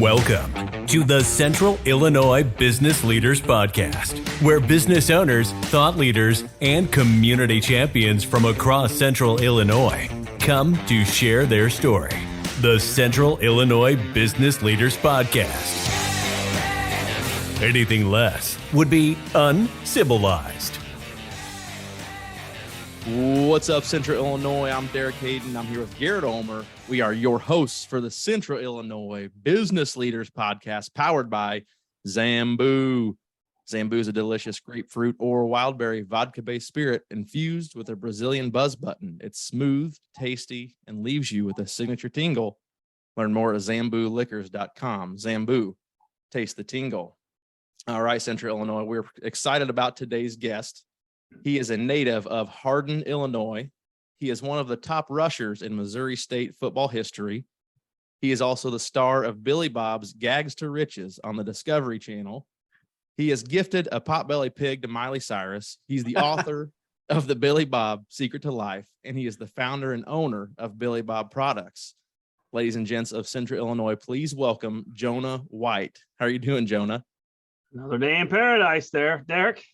Welcome to the Central Illinois Business Leaders Podcast, where business owners, thought leaders, and community champions from across Central Illinois come to share their story. The Central Illinois Business Leaders Podcast. Anything less would be uncivilized. What's up, Central Illinois? I'm Derek Hayden. I'm here with Garrett Ulmer. We are your hosts for the Central Illinois Business Leaders Podcast, powered by Zambu. Zambu is a delicious grapefruit or wildberry vodka-based spirit infused with a Brazilian buzz button. It's smooth, tasty, and leaves you with a signature tingle. Learn more at ZambuLiquors.com. Zambu, taste the tingle. All right, Central Illinois, we're excited about today's guest. He is a native of Hardin, Illinois. He is one of the top rushers in Missouri State football history. He is also the star of Billy Bob's Gags to Riches on the Discovery Channel. He has gifted a potbelly pig to Miley Cyrus. He's the author of the Billy Bob Secret to Life, and he is the founder and owner of Billy Bob Products. Ladies and gents of Central Illinois, please welcome Jonah White. How are you doing, Jonah? Another day in paradise there, Derek.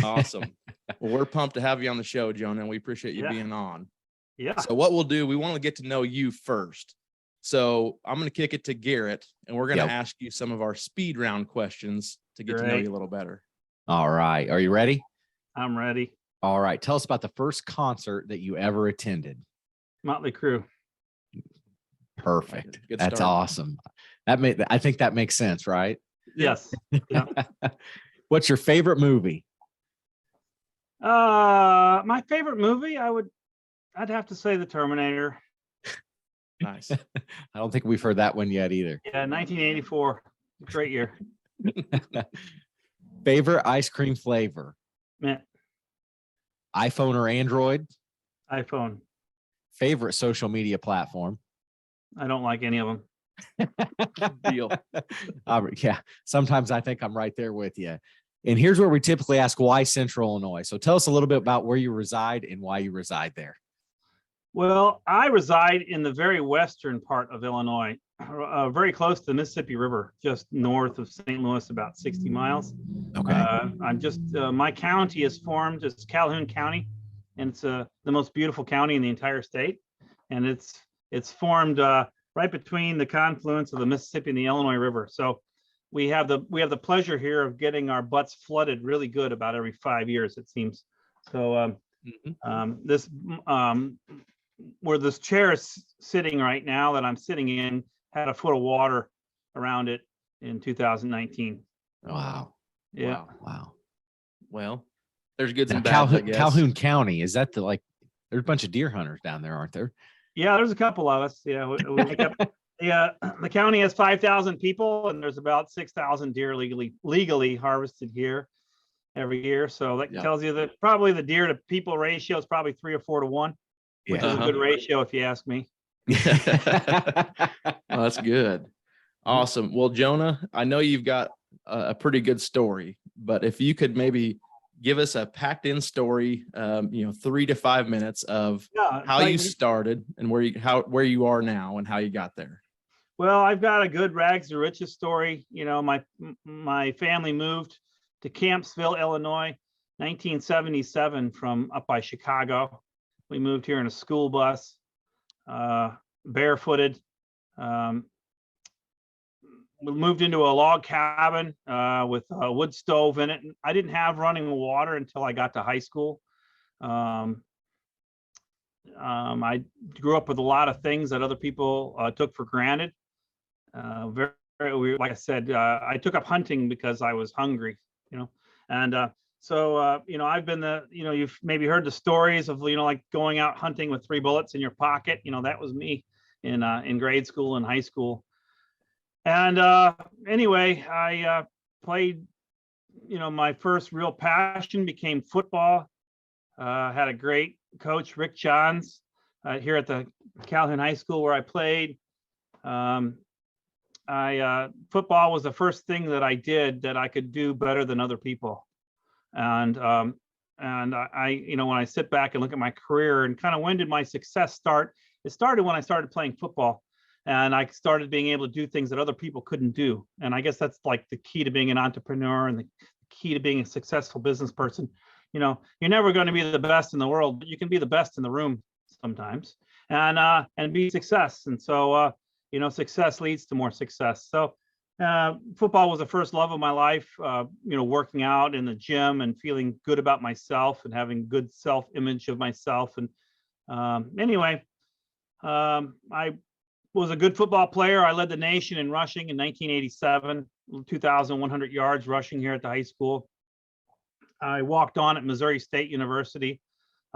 Awesome. Well, we're pumped to have you on the show, Jonah, and we appreciate you being on. Yeah. So what we'll do, we want to get to know you first. So I'm going to kick it to Garrett, and we're going to ask you some of our speed round questions to get to know you a little better. All right. Are you ready? I'm ready. All right. Tell us about the first concert that you ever attended. Motley Crue. Perfect. Good That's start. awesome. I think that makes sense, right? Yes. Yeah. What's your favorite movie? My favorite movie, I'd have to say The Terminator. Nice. I don't think we've heard that one yet either. Yeah, 1984. Great year. Favorite ice cream flavor? Man, iPhone or Android? iPhone. Favorite social media platform? I don't like any of them. Deal. Yeah, sometimes I think I'm right there with you. And here's where we typically ask, why Central Illinois? So tell us a little bit about where you reside and why you reside there. Well, I reside in the very western part of Illinois, very close to the Mississippi River, just north of St. Louis, about 60 miles. Okay. I'm just, my county is formed as Calhoun County, and it's the most beautiful county in the entire state. And it's formed right between the confluence of the Mississippi and the Illinois River. So we have the pleasure here of getting our butts flooded really good about every 5 years, it seems. So where this chair is sitting right now that I'm sitting in had a foot of water around it in 2019. Wow. Yeah. Wow. Well, there's goods and bads, I guess. Calhoun County, is that there's a bunch of deer hunters down there, aren't there? Yeah, there's a couple of us. Yeah, we make up. The county has 5,000 people, and there's about 6,000 deer legally harvested here every year. So that tells you that probably the deer to people ratio is probably 3 or 4 to 1, which is a good ratio if you ask me. Well, that's good. Awesome. Well, Jonah, I know you've got a pretty good story, but if you could maybe give us a packed in story, 3 to 5 minutes of how you started and where you are now and how you got there. Well, I've got a good rags to riches story. You know, my family moved to Campsville, Illinois, 1977 from up by Chicago. We moved here in a school bus, barefooted. We moved into a log cabin with a wood stove in it. I didn't have running water until I got to high school. I grew up with a lot of things that other people took for granted. Like I said, I took up hunting because I was hungry, and I've been you've maybe heard the stories of, like going out hunting with 3 bullets in your pocket. That was me in grade school and high school. And anyway, I played, my first real passion became football. Had a great coach, Rick Johns, here at the Calhoun High School where I played. Football was the first thing that I did that I could do better than other people. And I when I sit back and look at my career and kind of when did my success start? It started when I started playing football. And I started being able to do things that other people couldn't do. And I guess that's like the key to being an entrepreneur and the key to being a successful business person. You're never going to be the best in the world, but you can be the best in the room sometimes, and be success. And so, success leads to more success. So football was the first love of my life, working out in the gym and feeling good about myself and having good self-image of myself. And I was a good football player. I led the nation in rushing in 1987, 2,100 yards rushing here at the high school. I walked on at Missouri State University.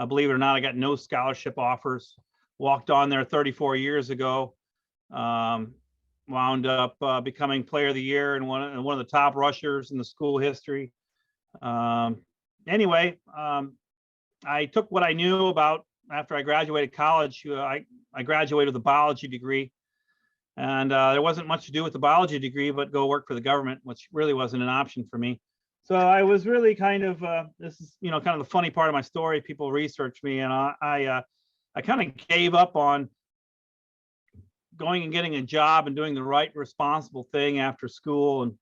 Believe it or not, I got no scholarship offers. Walked on there 34 years ago. Wound up becoming player of the year and one of the top rushers in the school history. I took what I knew about after I graduated college. I graduated with a biology degree, and there wasn't much to do with the biology degree but go work for the government, which really wasn't an option for me. So I was really kind of this is kind of the funny part of my story. People research me, and I kind of gave up on going and getting a job and doing the right responsible thing after school.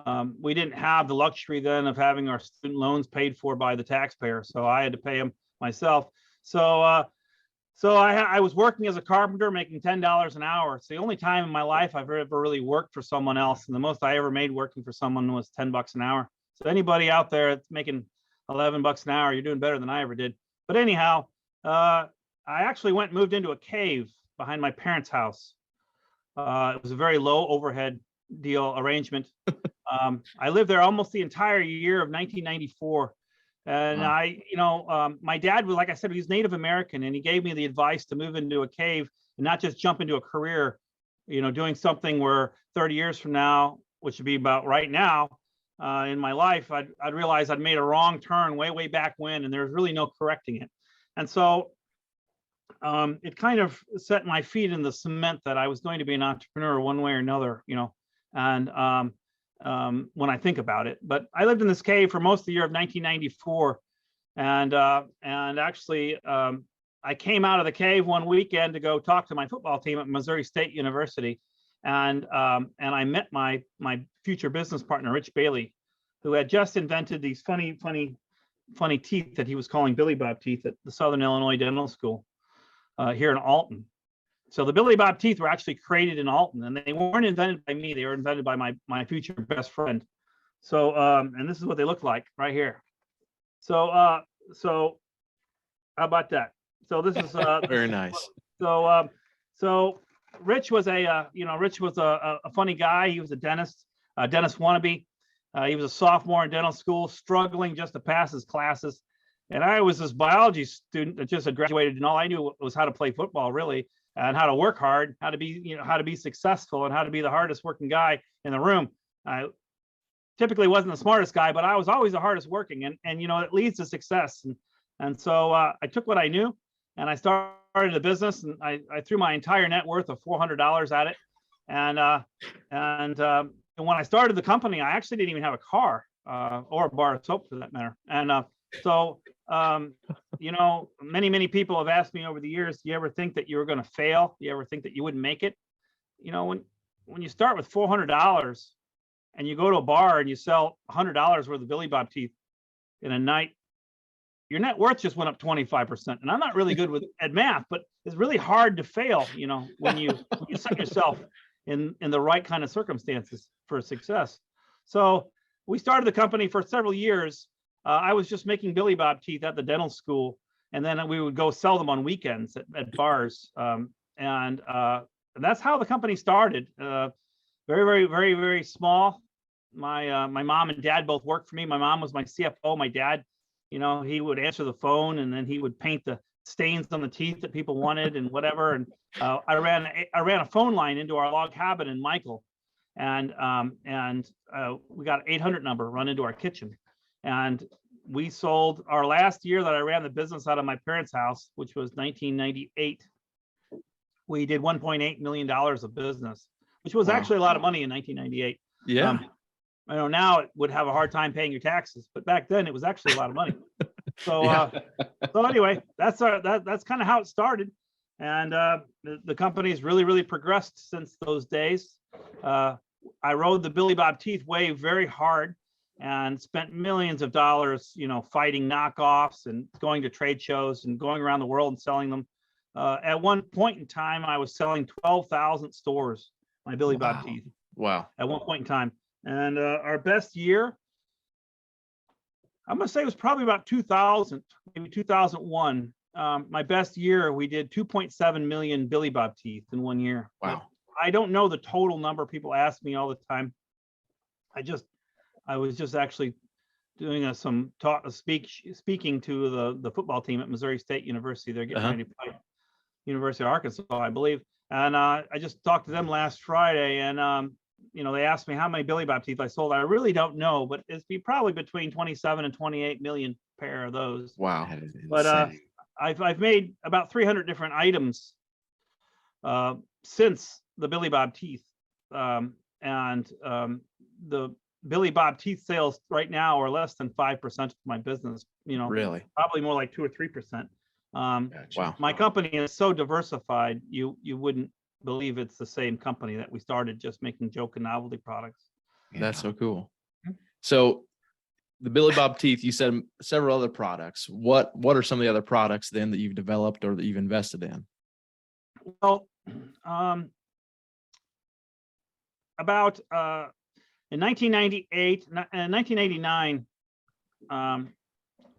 And we didn't have the luxury then of having our student loans paid for by the taxpayer, so I had to pay them myself. So I was working as a carpenter, making $10 an hour. It's the only time in my life I've ever really worked for someone else, and the most I ever made working for someone was $10 an hour. So anybody out there that's making $11 an hour, you're doing better than I ever did. But anyhow, I actually went and moved into a cave behind my parents' house. It was a very low overhead deal arrangement. I lived there almost the entire year of 1994. And wow. My dad was, like I said, he's Native American, and he gave me the advice to move into a cave and not just jump into a career, doing something where 30 years from now, which would be about right now in my life, I'd realize I'd made a wrong turn way back when, and there's really no correcting it. And so it kind of set my feet in the cement that I was going to be an entrepreneur one way or another, and when I think about it. But I lived in this cave for most of the year of 1994, and actually I came out of the cave one weekend to go talk to my football team at Missouri State University, and I met my future business partner, Rich Bailey, who had just invented these funny teeth that he was calling Billy Bob teeth at the Southern Illinois Dental School here in Alton. So the Billy Bob teeth were actually created in Alton, and they weren't invented by me. They were invented by my future best friend. So and this is what they look like right here. So how about that? So this is very nice. So Rich was a funny guy. He was a dentist wannabe. He was a sophomore in dental school, struggling just to pass his classes. And I was this biology student that just had graduated, and all I knew was how to play football, really, and how to work hard, how to be successful, and how to be the hardest working guy in the room. I typically wasn't the smartest guy, but I was always the hardest working, and it leads to success. And so I took what I knew, and I started a business, and I threw my entire net worth of $400 at it. And when I started the company, I actually didn't even have a car or a bar of soap for that matter. And so many people have asked me over the years, do you ever think that you were going to fail? Do you ever think that you wouldn't make it? When you start with $400 and you go to a bar and you sell $100 worth of Billy Bob teeth in a night, your net worth just went up 25%. And I'm not really good at math, but it's really hard to fail, when you set yourself in the right kind of circumstances for success. So we started the company for several years. I was just making Billy Bob teeth at the dental school, and then we would go sell them on weekends at bars. And that's how the company started. Very, very, very, very small. My mom and dad both worked for me. My mom was my CFO. My dad, he would answer the phone, and then he would paint the stains on the teeth that people wanted and whatever. And I ran a phone line into our log cabin in Michael, and we got an 800 number run into our kitchen. And we sold our last year that I ran the business out of my parents' house, which was 1998. We did $1.8 million of business, which was actually a lot of money in 1998. Yeah. I know now it would have a hard time paying your taxes, but back then it was actually a lot of money. So, so anyway, that's kind of how it started. And the company's really progressed since those days. I rode the Billy Bob Teeth wave very hard and spent millions of dollars, fighting knockoffs and going to trade shows and going around the world and selling them. At one point in time, I was selling 12,000 stores, my Billy Bob Teeth. Wow. At one point in time. And our best year, I'm going to say it was probably about 2000, maybe 2001. My best year, we did 2.7 million Billy Bob Teeth in 1 year. Wow. I don't know the total number. People ask me all the time. I was just actually doing speaking to the football team at Missouri State University. They're getting ready to play University of Arkansas, I believe. And I just talked to them last Friday, and they asked me how many Billy Bob Teeth I sold. I really don't know, but it's probably between 27 and 28 million pair of those. Wow. But I've made about 300 different items since the Billy Bob Teeth, and the Billy Bob Teeth sales right now are less than 5% of my business. Really? Probably more like 2 or 3%. Gotcha. Wow. My company is so diversified, you wouldn't believe it's the same company that we started just making joke and novelty products. That's so cool. So the Billy Bob Teeth, you said several other products. What are some of the other products then that you've developed or that you've invested in? Well, about in 1998 and 1989,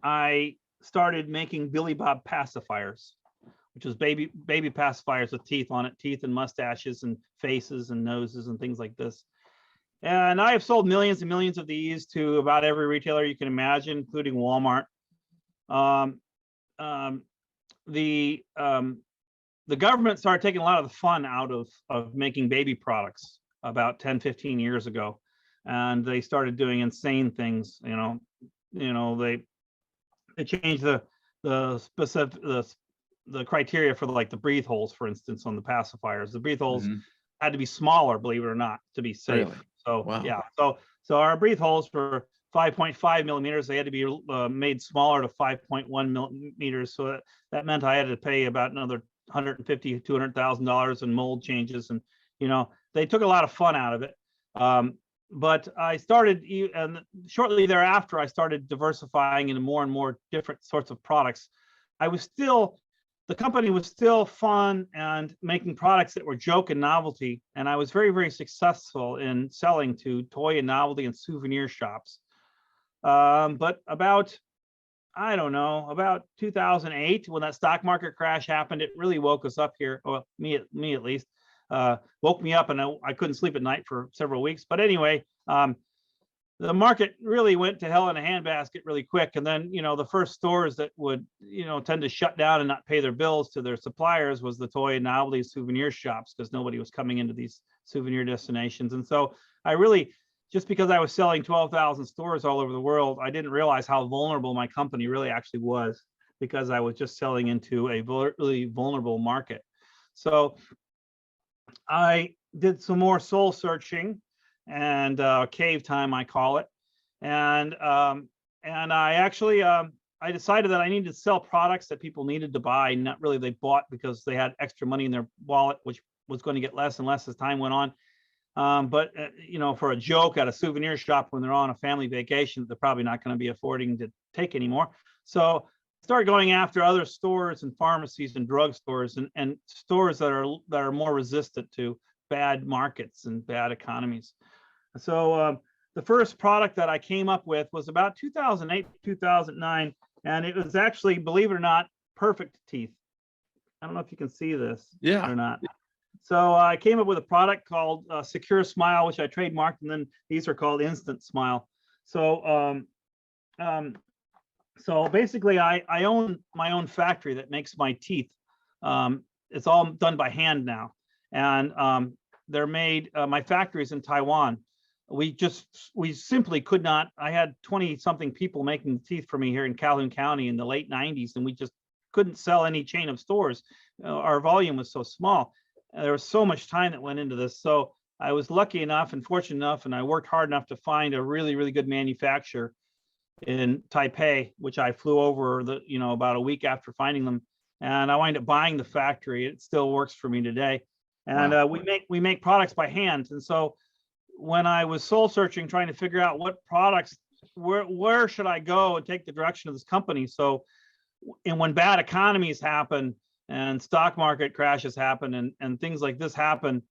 I started making Billy Bob pacifiers, which was baby pacifiers with teeth on it, teeth and mustaches and faces and noses and things like this. And I have sold millions and millions of these to about every retailer you can imagine, including Walmart. The government started taking a lot of the fun out of making baby products about 10, 15 years ago. And they started doing insane things. They changed the specific the criteria for the breathe holes, for instance, on the pacifiers. The breathe holes had to be smaller, believe it or not, to be safe. Really? So Wow. yeah, so our breathe holes were 5.5 millimeters. They had to be made smaller to 5.1 millimeters. So that meant I had to pay about another $150,000, $200,000 in mold changes, and they took a lot of fun out of it. But I started, and shortly thereafter, I started diversifying into more and more different sorts of products. The company was still fun and making products that were joke and novelty. And I was very, very successful in selling to toy and novelty and souvenir shops. But about 2008, when that stock market crash happened, it really woke us up here, or me at least. Woke me up, and I couldn't sleep at night for several weeks. But anyway, the market really went to hell in a handbasket really quick. And then, the first stores that would, tend to shut down and not pay their bills to their suppliers was the toy and novelty souvenir shops, because nobody was coming into these souvenir destinations. And so I really, just because I was selling 12,000 stores all over the world, I didn't realize how vulnerable my company really actually was, because I was just selling into a really vulnerable market. So I did some more soul searching and cave time, I call it. And I actually, I decided that I needed to sell products that people needed to buy, not really they bought because they had extra money in their wallet, which was going to get less and less as time went on. But for a joke at a souvenir shop when they're on a family vacation, they're probably not going to be affording to take anymore. So start going after other stores and pharmacies and drugstores and stores that are more resistant to bad markets and bad economies. So the first product that I came up with was about 2008, 2009, and it was actually, believe it or not, perfect teeth. I don't know if you can see this or not. So I came up with a product called Secure Smile, which I trademarked, and then these are called Instant Smile. So so basically, I own my own factory that makes my teeth. It's all done by hand now, and they're made. My factory is in Taiwan. We simply could not. I had 20-something people making teeth for me here in Calhoun County in the late 90s, and we just couldn't sell any chain of stores. Our volume was so small. There was so much time that went into this. So I was lucky enough and fortunate enough, and I worked hard enough to find a really, really good manufacturer in Taipei, which I flew over about a week after finding them. and I wind up buying the factory. It still works for me today. And Wow. we make products by hand. And so when I was soul searching, trying to figure out what products, where should I go and take the direction of this company? So, and when bad economies happen and stock market crashes happen and things like this happen,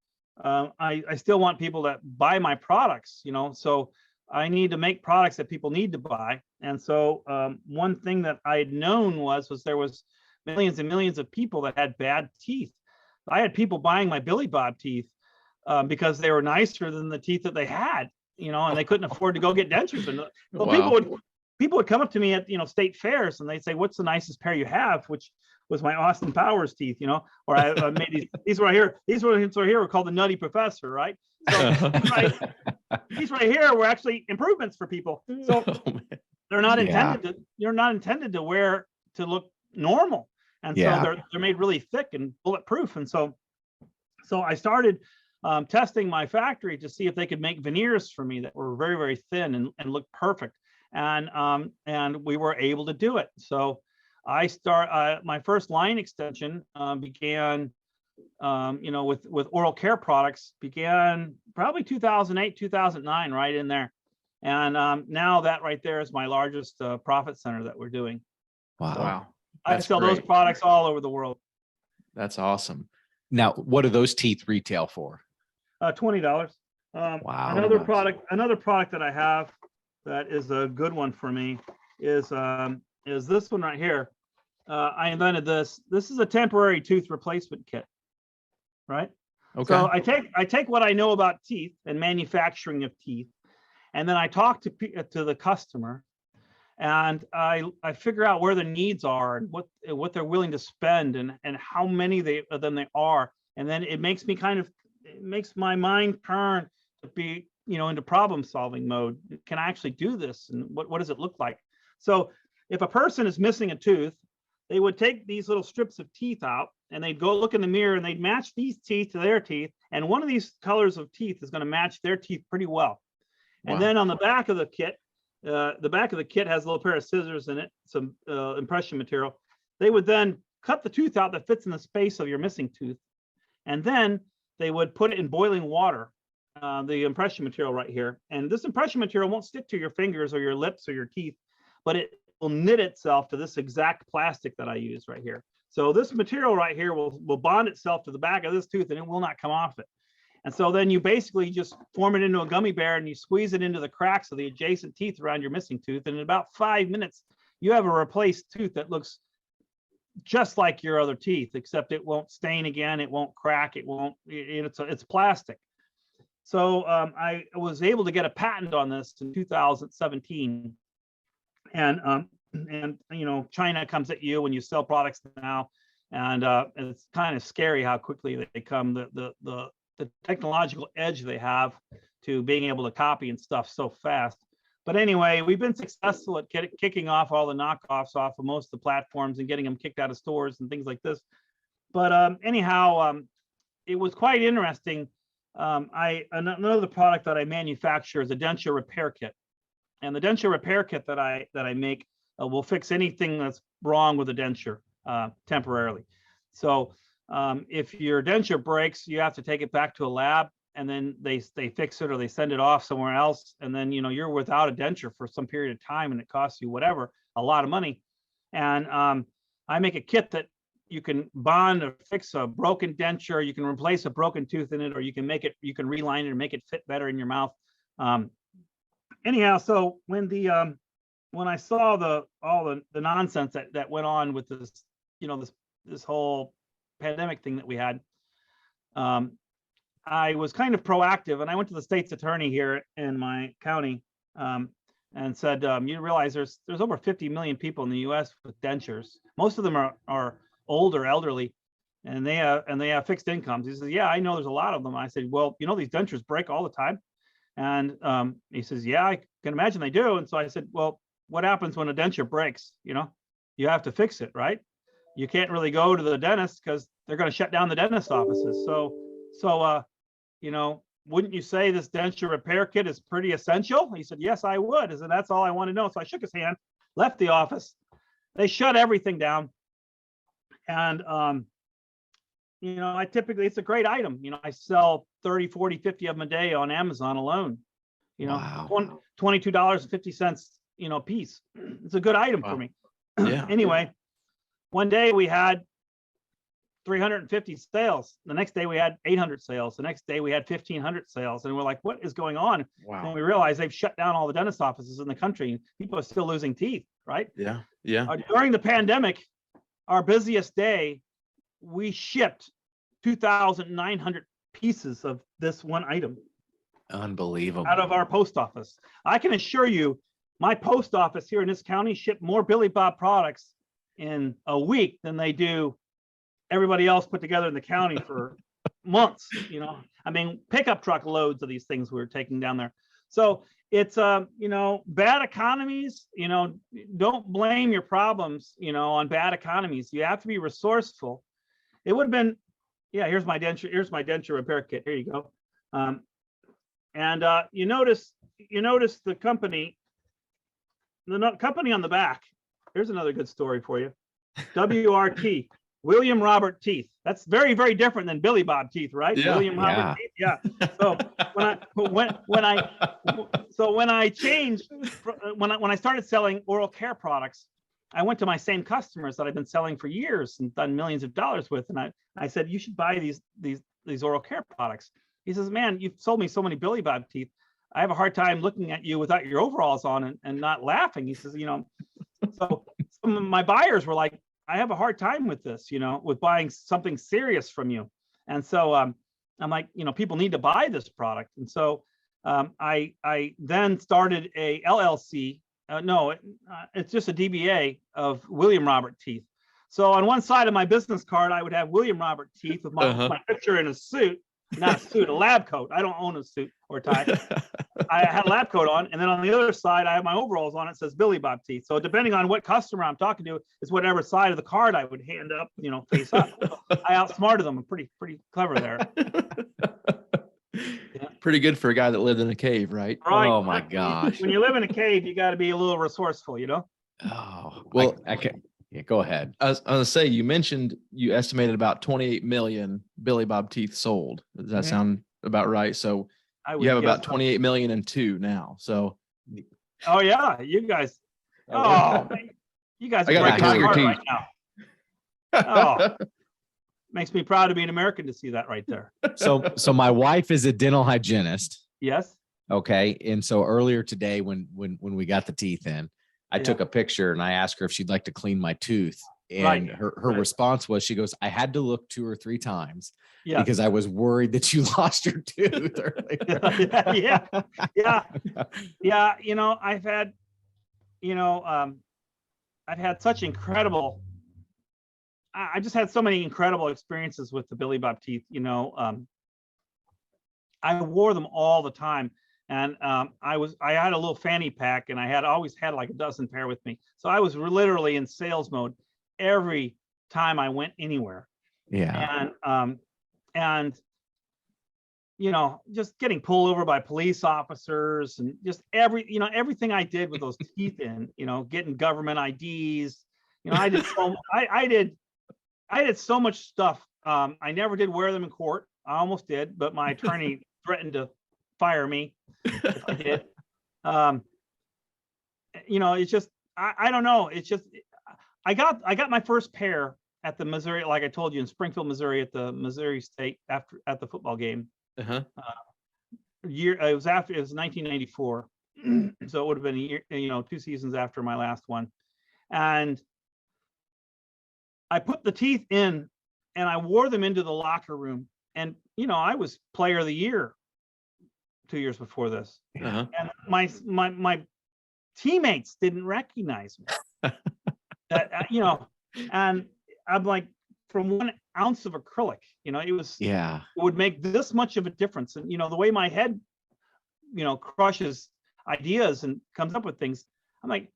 I still want people to buy my products, you know. So I need to make products that people need to buy. And so one thing that I had known was there was millions and millions of people that had bad teeth. I had people buying my Billy Bob teeth because they were nicer than the teeth that they had, you know, and they couldn't afford to go get dentures. And well, Wow. people would come up to me at, you know, state fairs and they'd say, "What's the nicest pair you have?" Which was my Austin Powers teeth, you know, or I made these right here. These right here were called the Nutty Professor, right? So these right here were actually improvements for people. So they're not intended to wear to look normal. And so they're made really thick and bulletproof. And so I started testing my factory to see if they could make veneers for me that were very, very thin and looked perfect. And we were able to do it. So my first line extension began, you know, with oral care products, began probably 2008, 2009, right in there. And now that right there is my largest profit center that we're doing. Wow. I sell those products all over the world. That's awesome. Now, what do those teeth retail for? $20. Wow. Another product that I have that is a good one for me is this one right here. I invented this. This is a temporary tooth replacement kit, right? Okay. So I take what I know about teeth and manufacturing of teeth, and then I talk to the customer, and I figure out where the needs are and what they're willing to spend and how many of them they are, and then it makes my mind turn to be, you know, into problem solving mode. Can I actually do this, and what does it look like? So if a person is missing a tooth, they would take these little strips of teeth out and they'd go look in the mirror and they'd match these teeth to their teeth, and one of these colors of teeth is going to match their teeth pretty well. Wow. And then on the back of the kit has a little pair of scissors in it, some impression material. They would then cut the tooth out that fits in the space of your missing tooth, and then they would put it in boiling water, the impression material right here. And this impression material won't stick to your fingers or your lips or your teeth, but it will knit itself to this exact plastic that I use right here. So this material right here will bond itself to the back of this tooth and it will not come off it. And so then you basically just form it into a gummy bear and you squeeze it into the cracks of the adjacent teeth around your missing tooth. And in about 5 minutes, you have a replaced tooth that looks just like your other teeth, except it won't stain again. It won't crack. It's plastic. So I was able to get a patent on this in 2017. And you know, China comes at you when you sell products now. And it's kind of scary how quickly they come, the technological edge they have to being able to copy and stuff so fast. But anyway, we've been successful at kicking off all the knockoffs off of most of the platforms and getting them kicked out of stores and things like this. But anyhow, it was quite interesting. Another product that I manufacture is a denture repair kit, and the denture repair kit that I make will fix anything that's wrong with a denture temporarily. So if your denture breaks, you have to take it back to a lab, and then they fix it or they send it off somewhere else, and then, you know, you're without a denture for some period of time, and it costs you a lot of money. And I make a kit that you can bond or fix a broken denture, you can replace a broken tooth in it, or you can reline it and make it fit better in your mouth. Anyhow, so when I saw all the nonsense that went on with this, you know, this whole pandemic thing that we had, I was kind of proactive, and I went to the state's attorney here in my county and said, you realize there's over 50 million people in the U.S. with dentures. Most of them are older, elderly, and they have fixed incomes. He says, yeah, I know there's a lot of them. I said, well, you know, these dentures break all the time. And he says, yeah, I can imagine they do. And so I said, well, what happens when a denture breaks? You know, you have to fix it, right? You can't really go to the dentist because they're going to shut down the dentist offices. So you know, wouldn't you say this denture repair kit is pretty essential? He said, yes, I would. I said, that's all I want to know. So I shook his hand, left the office. They shut everything down. And, it's a great item. I sell 30, 40, 50 of them a day on Amazon alone, Wow. $22.50, a piece. It's a good item for me. Yeah. Anyway, one day we had 350 sales. The next day we had 800 sales. The next day we had 1,500 sales. And we're like, what is going on? Wow. And we realized they've shut down all the dentist offices in the country. People are still losing teeth, right? Yeah. Yeah. During the pandemic, our busiest day, we shipped 2,900 pieces of this one item Unbelievable. out of our post office. I can assure you, my post office here in this county shipped more Billy Bob products in a week than they do everybody else put together in the county for months. Pickup truck loads of these things we were taking down there. So it's bad economies. Don't blame your problems on bad economies. You have to be resourceful. It would have been, here's my denture repair kit. Here you go. You notice the company on the back. Here's another good story for you. WRT, William Robert Teeth. That's very, very different than Billy Bob Teeth, right? Yeah. William Robert Teeth. Yeah. So when I started selling oral care products, I went to my same customers that I've been selling for years and done millions of dollars with, and I said, you should buy these oral care products. He says, man, you've sold me so many Billy Bob Teeth. I have a hard time looking at you without your overalls on and not laughing. He says, so some of my buyers were like, I have a hard time with this, with buying something serious from you. And so I'm like, people need to buy this product. And so I then started a LLC. It's just a DBA of William Robert Teeth. So on one side of my business card, I would have William Robert Teeth with my picture in a suit. Not a suit, a lab coat. I don't own a suit or tie. I had a lab coat on, and then on the other side, I have my overalls on. It says Billy Bob Teeth. So depending on what customer I'm talking to, is whatever side of the card I would hand up, face up. I outsmarted them. I'm pretty clever there. Yeah. Pretty good for a guy that lived in a cave, right? Right. Oh my gosh. When you live in a cave, you got to be a little resourceful, Oh, Well, I can. Yeah, go ahead. I was going to say, you mentioned you estimated about 28 million Billy Bob Teeth sold. Does that sound about right? So you have about 28 million and two now. So. Oh yeah, you guys. Oh, you guys are breaking my your heart teeth right now. Oh, makes me proud to be an American to see that right there. So my wife is a dental hygienist. Yes. Okay. And so earlier today, when we got the teeth in, I took a picture and I asked her if she'd like to clean my tooth. And her response was, she goes, I had to look 2 or 3 times because I was worried that you lost your tooth. Yeah. I've had such incredible, I just had so many incredible experiences with the Billy Bob Teeth. I wore them all the time. And I had a little fanny pack, and I always had like a dozen pair with me. So I was literally in sales mode every time I went anywhere. Yeah. And just getting pulled over by police officers, and just everything I did with those teeth in, getting government IDs. I did so much stuff. I never did wear them in court. I almost did, but my attorney threatened to fire me if I did. It's just I don't know. It's just I got my first pair at the Missouri, like I told you, in Springfield, Missouri, at the Missouri State at the football game. It was 1994, so it would have been a year, 2 seasons after my last one, and I put the teeth in, and I wore them into the locker room, and I was player of the year 2 years before this. And my teammates didn't recognize me. And I'm like, from 1 ounce of acrylic, it would make this much of a difference. And the way my head, crushes ideas and comes up with things, I'm like,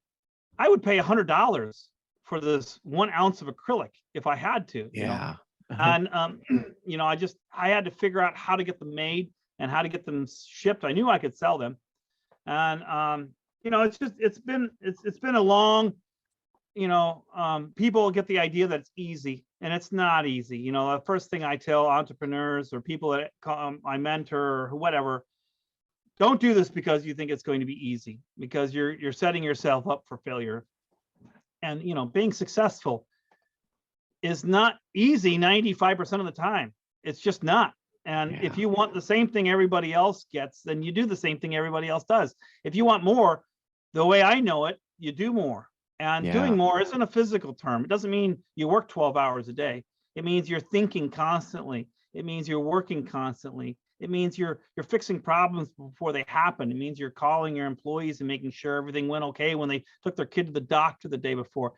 I would pay $100 for this 1 ounce of acrylic if I had to. And I had to figure out how to get them made and how to get them shipped. I knew I could sell them. And it's been a long people get the idea that it's easy, and it's not easy. The first thing I tell entrepreneurs or people that I mentor or whatever, don't do this because you think it's going to be easy, because you're setting yourself up for failure. And, being successful is not easy 95% of the time. It's just not. And if you want the same thing everybody else gets, then you do the same thing everybody else does. If you want more, the way I know it, you do more. And doing more isn't a physical term. It doesn't mean you work 12 hours a day. It means you're thinking constantly. It means you're working constantly. It means you're fixing problems before they happen. It means you're calling your employees and making sure everything went okay when they took their kid to the doctor the day before.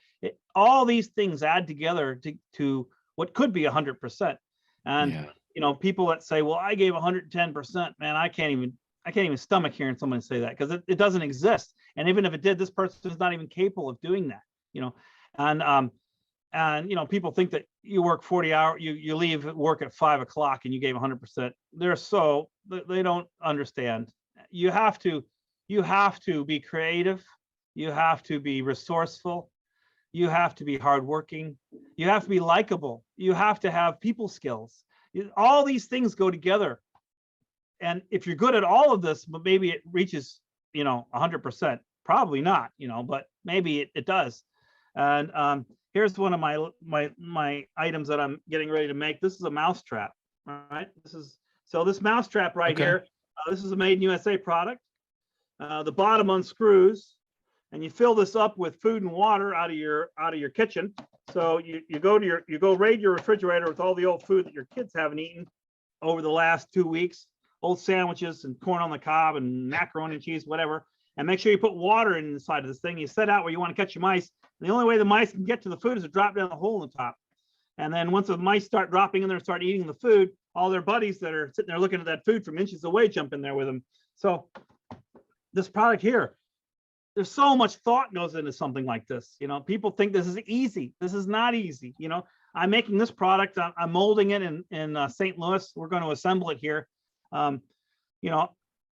All these things add together to what could be 100%. And people that say, well, I gave 110%, man, I can't even stomach hearing someone say that, because it doesn't exist. And even if it did, this person is not even capable of doing that, and people think that you work 40 hours, you leave work at 5 o'clock and you gave 100%. They don't understand. You have to be creative. You have to be resourceful. You have to be hardworking. You have to be likable. You have to have people skills. All these things go together. And if you're good at all of this, but maybe it reaches, 100%, probably not, but maybe it does. And here's one of my items that I'm getting ready to make. This is a mouse trap. All right. This mouse trap right here. This is a made in USA product. The bottom unscrews, and you fill this up with food and water out of your kitchen. So you go raid your refrigerator with all the old food that your kids haven't eaten over the last 2 weeks. Old sandwiches and corn on the cob and macaroni and cheese, whatever. And make sure you put water inside of this thing. You set out where you want to catch your mice. And the only way the mice can get to the food is to drop down the hole in the top. And then once the mice start dropping in there and start eating the food, all their buddies that are sitting there looking at that food from inches away jump in there with them. So this product here, there's so much thought goes into something like this. People think this is easy. This is not easy. I'm making this product. I'm molding it in St. Louis. We're going to assemble it here.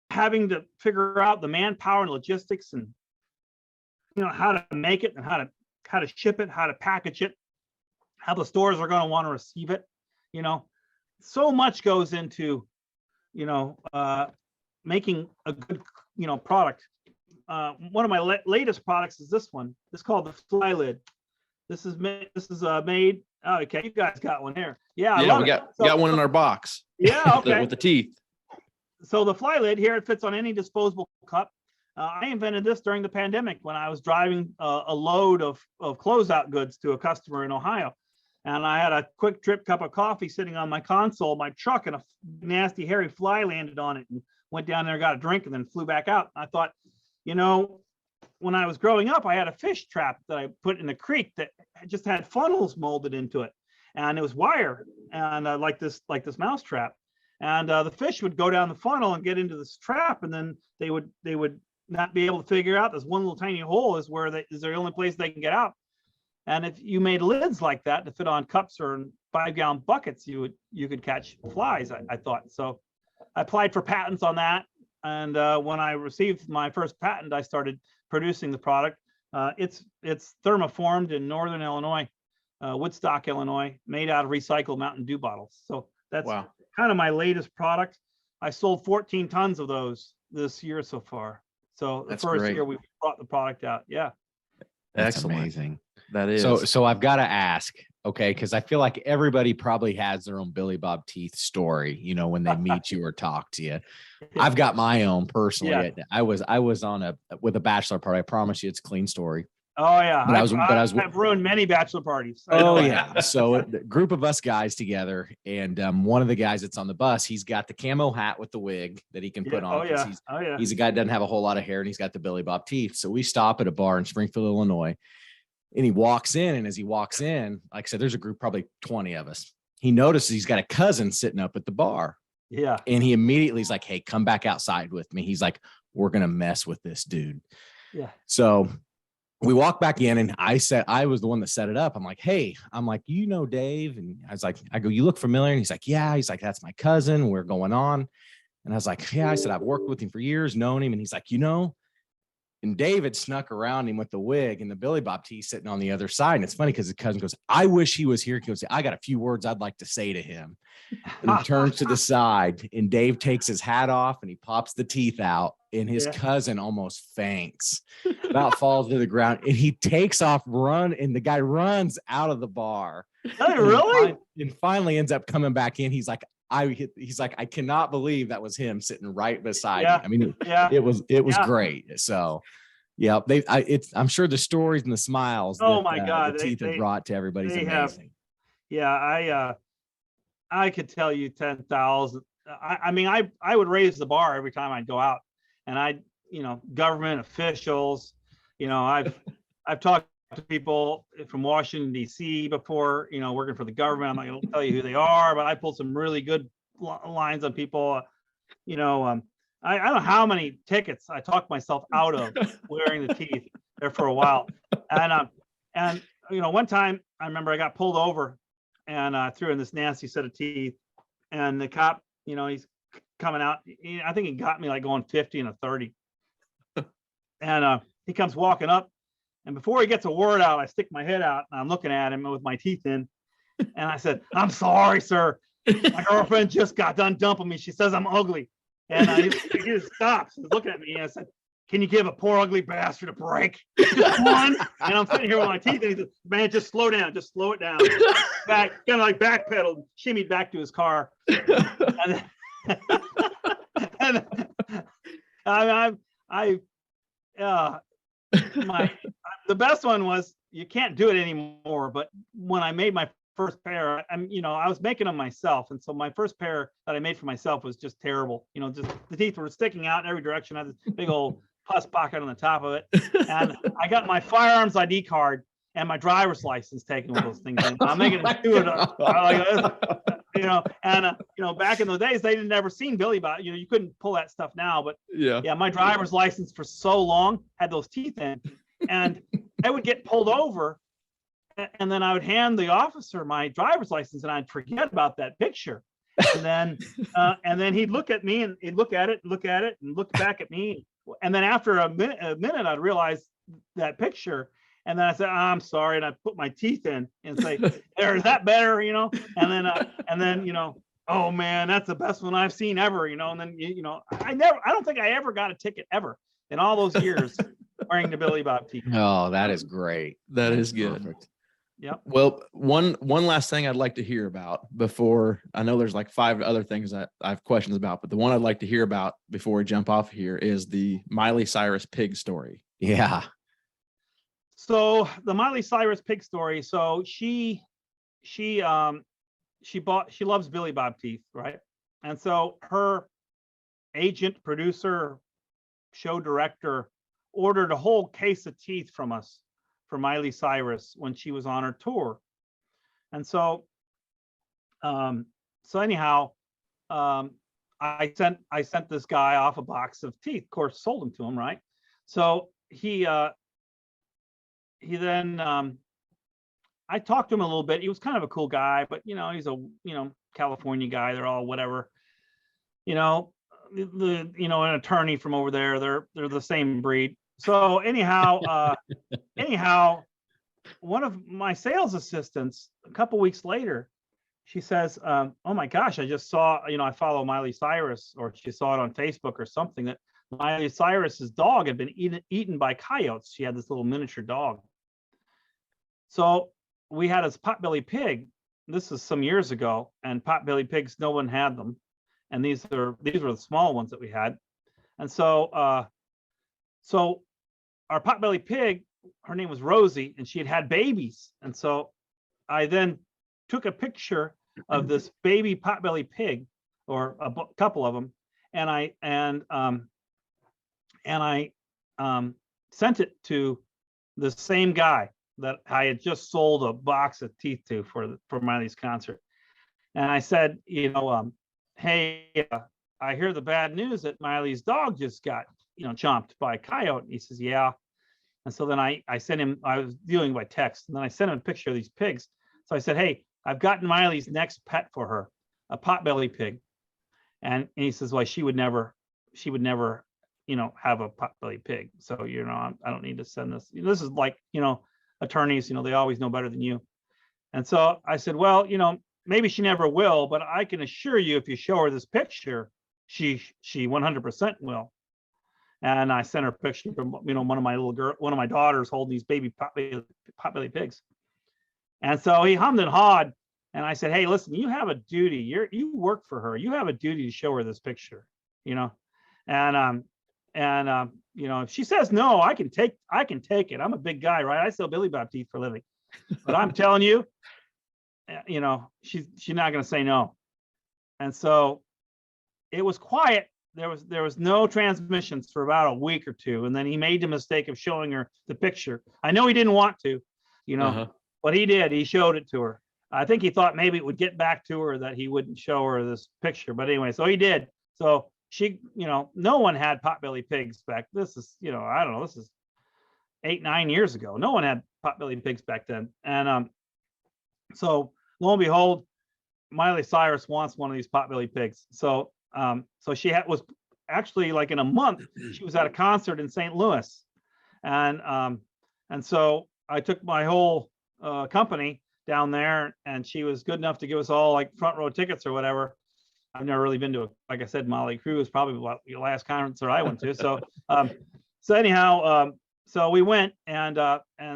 Having to figure out the manpower and logistics and, how to make it and how to ship it, how to package it, how the stores are going to want to receive it. So much goes into, making a good, product. One of my latest products is this one. It's called the Fly Lid. This is made. Oh, okay, you guys got one there. Yeah, we got one in our box. Yeah, okay. with the teeth. So the Fly Lid here, it fits on any disposable cup. I invented this during the pandemic when I was driving a load of closeout goods to a customer in Ohio. And I had a quick trip cup of coffee sitting on my console, my truck, and a nasty hairy fly landed on it and went down there, got a drink, and then flew back out. I thought, when I was growing up, I had a fish trap that I put in the creek that just had funnels molded into it. And it was wire, and like this mouse trap. And the fish would go down the funnel and get into this trap, and then they would not be able to figure out this one little tiny hole is the only place they can get out. And if you made lids like that to fit on cups or 5-gallon buckets, you could catch flies, I thought. So I applied for patents on that. And when I received my first patent, I started producing the product. It's thermoformed in Northern Illinois, Woodstock, Illinois, made out of recycled Mountain Dew bottles. So that's kind of my latest product. I sold 14 tons of those this year so far. So the first year we brought the product out. Yeah. That's excellent. Amazing. That is. So I've got to ask, okay, because I feel like everybody probably has their own Billy Bob Teeth story, when they meet you or talk to you. I've got my own personally. Yeah. I was with a bachelor party. I promise you it's a clean story. Oh yeah. I've ruined many bachelor parties. Oh yeah. So a group of us guys together, and one of the guys that's on the bus, he's got the camo hat with the wig that he can put on. He's a guy that doesn't have a whole lot of hair, and he's got the Billy Bob teeth. So we stop at a bar in Springfield, Illinois, and he walks in. And as he walks in, like I said, there's a group, probably 20 of us. He notices he's got a cousin sitting up at the bar. Yeah. And he immediately is like, "Hey, come back outside with me." He's like, "We're going to mess with this dude." Yeah. So we walk back in, and I was the one that set it up. I'm like, "Hey," I'm like, Dave? And I go, "You look familiar." And he's like, "Yeah." He's like, "That's my cousin. We're going on." And I was like, "Yeah." I said, "I've worked with him for years, known him." And he's like, And David snuck around him with the wig and the Billy Bob tee sitting on the other side. And it's funny because his cousin goes, I wish he was here. He goes, I got a few words I'd like to say to him. And he turns to the side and Dave takes his hat off and he pops the teeth out and his cousin almost faints, about falls to the ground, and he takes off and the guy runs out of the bar. Oh, really? And finally ends up coming back in. He's like, I cannot believe that was him sitting right beside me. I mean, it was great. So yeah, I'm sure the stories and the smiles the teeth have brought to everybody's amazing. I could tell you 10,000. I mean, I would raise the bar every time I'd go out, and government officials, I've talked to people from Washington, D.C. before, working for the government. I'm not going to tell you who they are, but I pulled some really good lines on people. I don't know how many tickets I talked myself out of wearing the teeth there for a while. And one time I remember I got pulled over and threw in this nasty set of teeth, and the cop, he's coming out. I think he got me like going 50 and a 30. And he comes walking up, and before he gets a word out, I stick my head out and I'm looking at him with my teeth in. And I said, I'm sorry, sir. My girlfriend just got done dumping me. She says I'm ugly. And he just stops. He's looking at me, and I said, can you give a poor ugly bastard a break? Just one. And I'm sitting here with my teeth, and he said, man, just slow down. Just slow it down. Back, kind of like backpedaled, shimmied back to his car. And the best one was, you can't do it anymore, but when I made my first pair, I was making them myself, and so my first pair that I made for myself was just terrible. Just the teeth were sticking out in every direction. I had this big old pus pocket on the top of it, and I got my firearms ID card and my driver's license taken with those things in. I'm making it do it like this, back in those days they never seen Billy Bob. You couldn't pull that stuff now, but my driver's license for so long had those teeth in, and I would get pulled over, and then I would hand the officer my driver's license, and I'd forget about that picture, and then he'd look at me, and he'd look at it, and look back at me, and then after a minute I'd realize that picture. And then I said, I'm sorry. And I put my teeth in and say, there, is that better? And then, oh man, that's the best one I've seen ever, and then, I don't think I ever got a ticket ever in all those years wearing the Billy Bob teeth. Oh, that is great. That's good. Perfect. Yep. Well, one last thing I'd like to hear about before, I know there's like 5 other things that I have questions about, but the one I'd like to hear about before we jump off here is the Miley Cyrus pig story. Yeah. So the Miley Cyrus pig story. So she loves Billy Bob teeth, right? And so her agent, producer, show director ordered a whole case of teeth from us for Miley Cyrus when she was on her tour. And so, anyhow, I sent this guy off a box of teeth. Of course, sold them to him, right? So he then I talked to him a little bit. He was kind of a cool guy, but he's a California guy. They're all whatever, an attorney from over there. They're the same breed. So anyhow, one of my sales assistants a couple weeks later, she says, oh my gosh, I just saw, I follow Miley Cyrus, or she saw it on Facebook or something, that Miley Cyrus's dog had been eaten by coyotes. She had this little miniature dog. So we had this potbelly pig. This is some years ago, and potbelly pigs, no one had them. And these were the small ones that we had. And so our potbelly pig, her name was Rosie, and she had babies. And so I then took a picture of this baby potbelly pig, or a couple of them, and I sent it to the same guy that I had just sold a box of teeth to for Miley's concert. And I said, hey, I hear the bad news that Miley's dog just got, chomped by a coyote. And he says, yeah. And so then I sent him, I was dealing by text, and then I sent him a picture of these pigs. So I said, hey, I've gotten Miley's next pet for her, a potbelly pig. And he says, well, she would never have a potbelly pig. So, I don't need to send this. This is like, attorneys, they always know better than you. And so I said, well, maybe she never will, but I can assure you, if you show her this picture, she 100% will. And I sent her a picture from, one of my daughters holding these baby potbelly pigs. And so he hummed and hawed. And I said, hey, listen, you have a duty. You work for her. You have a duty to show her this picture, and if she says no, I can take it. I'm a big guy, right? I sell Billy Bob teeth for a living, but I'm telling you, she's not going to say no. And so it was quiet. There was no transmissions for about a week or two, and then he made the mistake of showing her the picture. I know he didn't want to, but he did. He showed it to her. I think he thought maybe it would get back to her that he wouldn't show her this picture. But anyway, so he did. So she, no one had potbelly pigs back. This is, I don't know, this is 8-9 years ago. No one had potbelly pigs back then. And so lo and behold, Miley Cyrus wants one of these potbelly pigs. So she was actually, like, in a month, she was at a concert in St. Louis. And so I took my whole company down there, and she was good enough to give us all, like, front row tickets or whatever. I've never really been to like I said, Molly Crew is probably the last concert I went to. So anyhow, so we went, and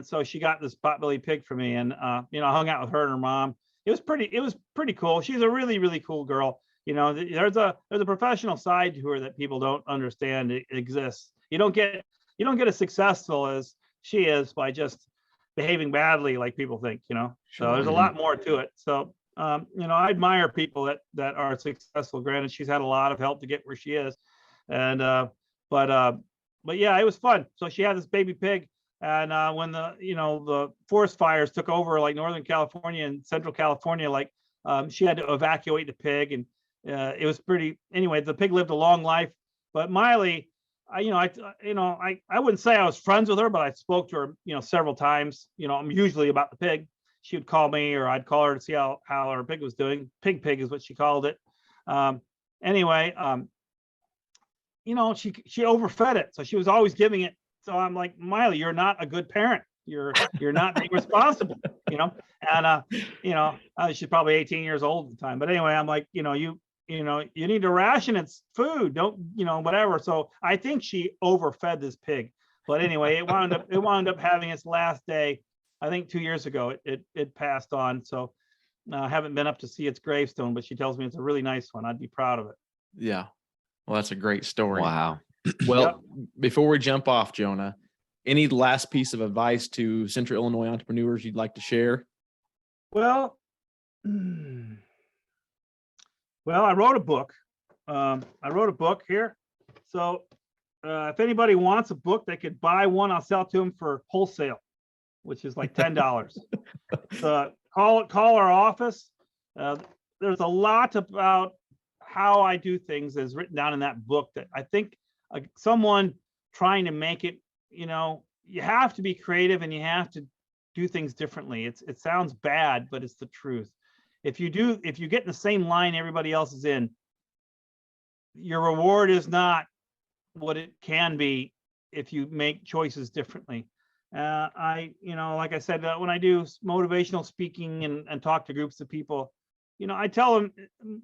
so she got this potbelly pig for me, and I hung out with her and her mom. It was pretty cool. She's a really, really cool girl. There's a professional side to her that people don't understand it exists. You don't get as successful as she is by just behaving badly like people think, Sure. So there's a lot more to it. So, I admire people that are successful. Granted, she's had a lot of help to get where she is. And, but yeah, it was fun. So she had this baby pig, and when the forest fires took over, like, Northern California and Central California, like, she had to evacuate the pig, and it was anyway, the pig lived a long life. But Miley, I wouldn't say I was friends with her, but I spoke to her, several times, usually about the pig. She would call me, or I'd call her to see how her pig was doing. Pig is what she called it. Anyway, she overfed it. So she was always giving it. So I'm like, Miley, you're not a good parent. You're not being responsible, and she's probably 18 years old at the time. But anyway, I'm like, you need to ration its food. Don't, whatever. So I think she overfed this pig. But anyway, it wound up having its last day. I think 2 years ago it passed on. So I haven't been up to see its gravestone, but she tells me it's a really nice one. I'd be proud of it. Yeah. Well, that's a great story. Wow. Well, Before we jump off, Jonah, any last piece of advice to Central Illinois entrepreneurs you'd like to share? Well, I wrote a book. Here. So if anybody wants a book, they could buy one. I'll sell it to them for wholesale, which is like $10. So call our office. There's a lot about how I do things that's written down in that book that I think someone trying to make it, you have to be creative and you have to do things differently. It sounds bad, but it's the truth. If you get in the same line everybody else is in, your reward is not what it can be if you make choices differently. Like I said, when I do motivational speaking and talk to groups of people, I tell them,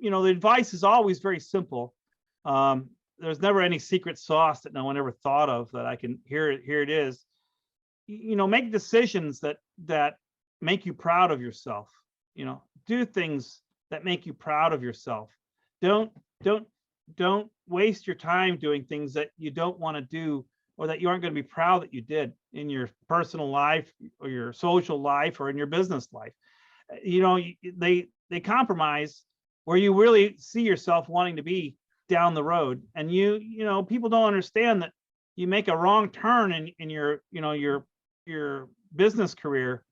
the advice is always very simple. There's never any secret sauce that no one ever thought of that I can here it is. Make decisions that make you proud of yourself. Do things that make you proud of yourself. Don't waste your time doing things that you don't want to do, or that you aren't going to be proud that you did in your personal life or your social life or in your business life. They compromise where you really see yourself wanting to be down the road. And people don't understand that you make a wrong turn in your business career,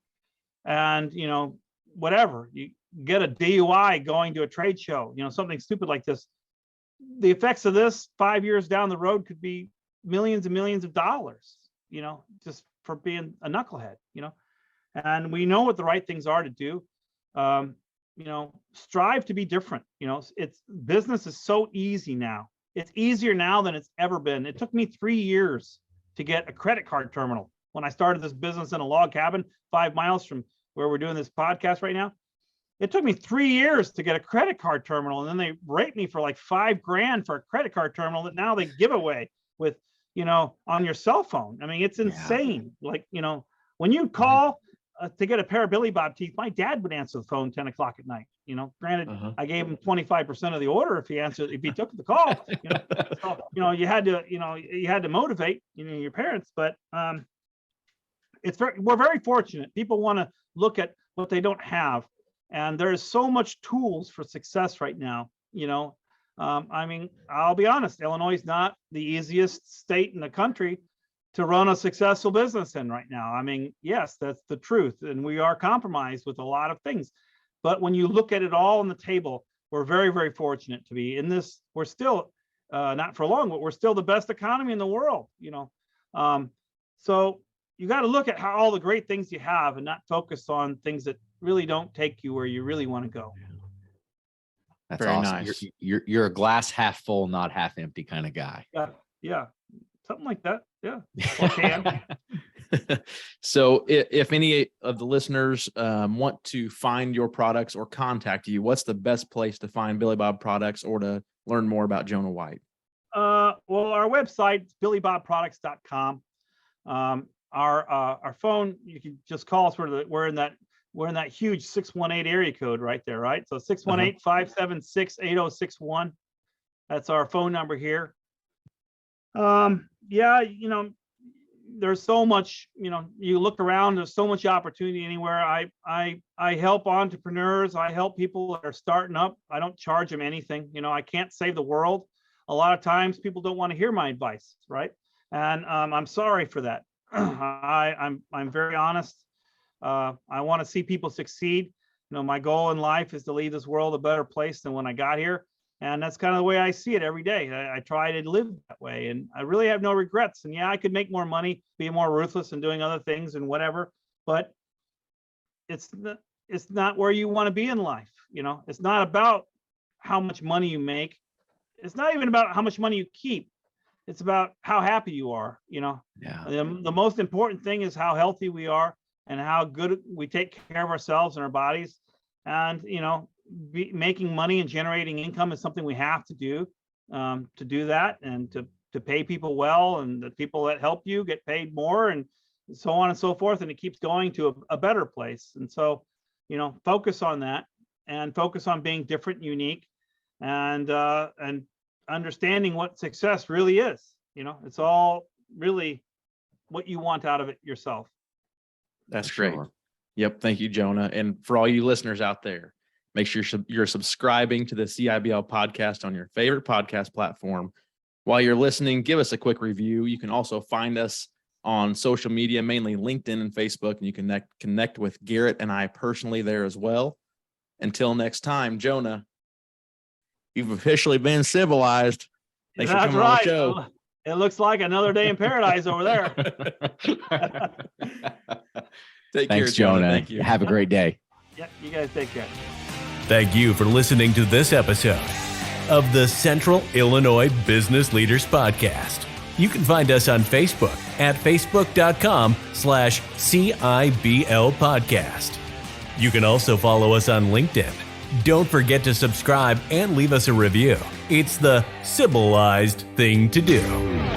and whatever, you get a DUI going to a trade show, something stupid like this. The effects of this 5 years down the road could be millions and millions of dollars, just for being a knucklehead, and we know what the right things are to do. Strive to be different. It's business is so easy now. it's easier now than it's ever been. It took me 3 years to get a credit card terminal when I started this business in a log cabin 5 miles from where we're doing this podcast right now. It took me 3 years to get a credit card terminal, and then they rate me for like $5,000 for a credit card terminal that now they give away with, on your cell phone. I mean, it's insane. Yeah. Like, when you call to get a pair of Billy Bob teeth, my dad would answer the phone 10 o'clock at night. Granted, I gave him 25% of the order if he took the call. So, you had to motivate, your parents. But we're very fortunate. People want to look at what they don't have, and there's so much tools for success right now. I mean, I'll be honest, Illinois is not the easiest state in the country to run a successful business in right now. I mean, yes, that's the truth. And we are compromised with a lot of things. But when you look at it all on the table, we're very, very fortunate to be in this. We're still, not for long, but we're still the best economy in the world, So you got to look at how all the great things you have and not focus on things that really don't take you where you really want to go. That's very awesome. nice. You're a glass half full, not half empty kind of guy. Yeah. Something like that. Yeah. Okay. So if any of the listeners want to find your products or contact you, what's the best place to find Billy Bob products or to learn more about Jonah White? Well, our website is billybobproducts.com. Our phone, you can just call us. We're in that huge 618 area code right there, right? So 618-576-8061. That's our phone number here. There's so much, you look around, there's so much opportunity anywhere. I help entrepreneurs. I help people that are starting up. I don't charge them anything. I can't save the world. A lot of times people don't want to hear my advice, right? And I'm sorry for that. I'm very honest. I want to see people succeed. My goal in life is to leave this world a better place than when I got here. And that's kind of the way I see it every day. I try to live that way, and I really have no regrets. And yeah, I could make more money, be more ruthless and doing other things and whatever, but it's not where you want to be in life. It's not about how much money you make. It's not even about how much money you keep. It's about how happy you are. Yeah. The most important thing is how healthy we are and how good we take care of ourselves and our bodies. And, making money and generating income is something we have to do that, and to pay people well, and the people that help you get paid more, and so on and so forth. And it keeps going to a better place. And so, focus on that, and focus on being different and unique, and understanding what success really is. It's all really what you want out of it yourself. That's great. Sure. Yep. Thank you, Jonah. And for all you listeners out there, make sure you're subscribing to the CIBL podcast on your favorite podcast platform. While you're listening, give us a quick review. You can also find us on social media, mainly LinkedIn and Facebook, and you can connect with Garrett and I personally there as well. Until next time, Jonah, you've officially been civilized. Thanks for coming on the show. It looks like another day in paradise over there. Take Thanks, care, Jonah. Thank you. Have a great day. Yeah, you guys take care. Thank you for listening to this episode of the Central Illinois Business Leaders Podcast. You can find us on Facebook at facebook.com/CIBL Podcast. You can also follow us on LinkedIn. Don't forget to subscribe and leave us a review. It's the civilized thing to do.